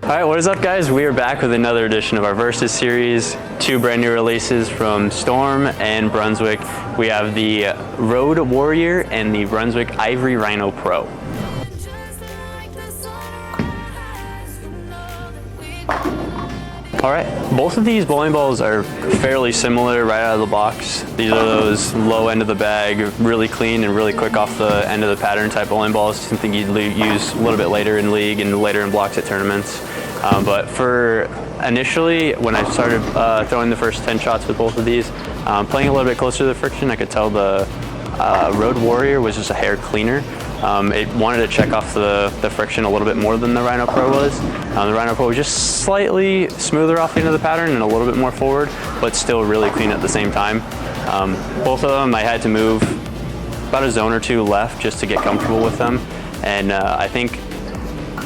All right, what is up, guys? We are back with another edition of our Versus series. Two brand new releases from Storm and Brunswick. We have the Road Warrior and the Brunswick Ivory Rhino Pro. All right, both of these bowling balls are fairly similar right out of the box. These are those low end of the bag, really clean and really quick off the end of the pattern type bowling balls. Something you'd use a little bit later in league and later in blocks at tournaments. But for initially, when I started throwing the first 10 shots with both of these, playing a little bit closer to the friction, I could tell the Road Warrior was just a hair cleaner. It wanted to check off the friction a little bit more than the Rhino Pro was. The Rhino Pro was just slightly smoother off the end of the pattern and a little bit more forward, but still really clean at the same time. Both of them I had to move about a zone or two left just to get comfortable with them. And I think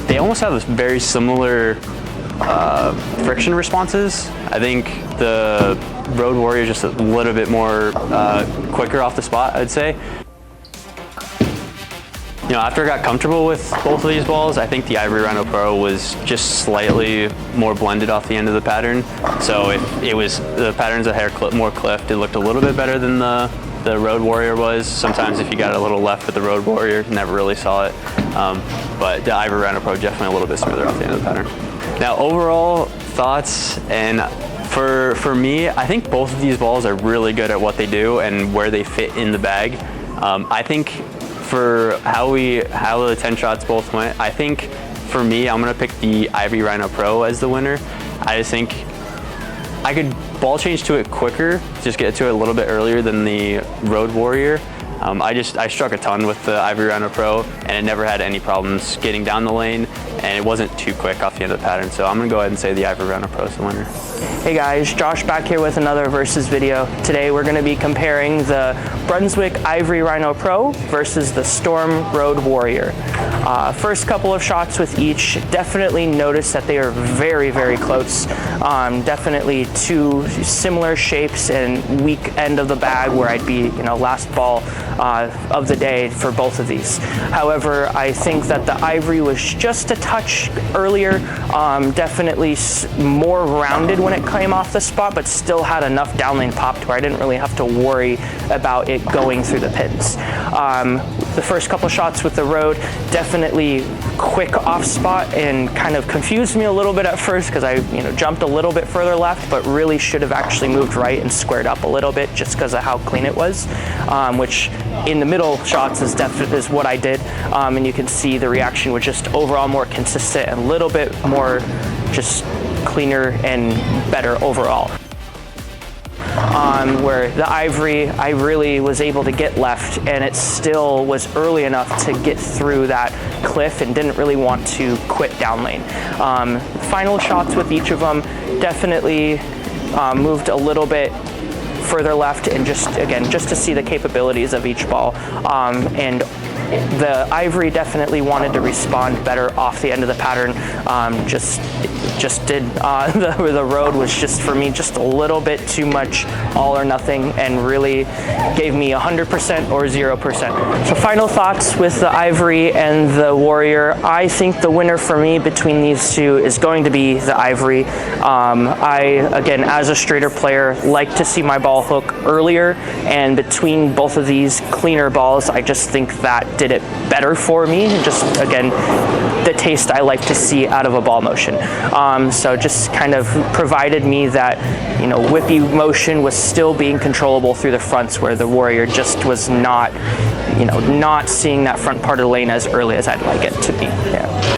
they almost have very similar friction responses. I think the Road Warrior is just a little bit more quicker off the spot, I'd say. You know, after I got comfortable with both of these balls, I think the Ivory Rhino Pro was just slightly more blended off the end of the pattern. So the pattern's a hair more clipped. It looked a little bit better than the Road Warrior was. Sometimes if you got a little left with the Road Warrior, never really saw it. But the Ivory Rhino Pro definitely a little bit smoother off the end of the pattern. Now, overall thoughts, and for me, I think both of these balls are really good at what they do and where they fit in the bag. I think for how the 10 shots both went, I think for me, I'm gonna pick the Ivory Rhino Pro as the winner. I just think I could ball change to it quicker, just get to it a little bit earlier than the Road Warrior. I struck a ton with the Ivory Rhino Pro, and it never had any problems getting down the lane, and it wasn't too quick off the end of the pattern. So I'm gonna go ahead and say the Ivory Rhino Pro is the winner. Hey guys, Josh back here with another Versus video. Today we're gonna be comparing the Brunswick Ivory Rhino Pro versus the Storm Road Warrior. First couple of shots with each, definitely notice that they are very, very close. Definitely two similar shapes and weak end of the bag where I'd be, last ball of the day for both of these. However, I think that the Ivory was just a touch earlier, definitely more rounded when it came off the spot, but still had enough downlane pop to where I didn't really have to worry about it going through the pins. The first couple shots with the Road, definitely quick off spot and kind of confused me a little bit at first because I jumped a little bit further left, but really should have actually moved right and squared up a little bit just because of how clean it was, which in the middle shots is what I did, and you can see the reaction was just overall more consistent and a little bit more just cleaner and better overall. Where the Ivory, I really was able to get left, and it still was early enough to get through that cliff and didn't really want to quit down lane. Final shots with each of them definitely moved a little bit further left, and just to see the capabilities of each ball. And the Ivory definitely wanted to respond better off the end of the pattern. The Road was just, for me, just a little bit too much all or nothing, and really gave me 100% or 0%. So final thoughts with the Ivory and the Warrior. I think the winner for me between these two is going to be the Ivory. I, again, as a straighter player, like to see my ball hook earlier, and between both of these cleaner balls, I just think that did it better for me. Just, again, the taste I like to see out of a ball motion. So just kind of provided me that, whippy motion was still being controllable through the fronts, where the Warrior just was not, not seeing that front part of the lane as early as I'd like it to be. Yeah.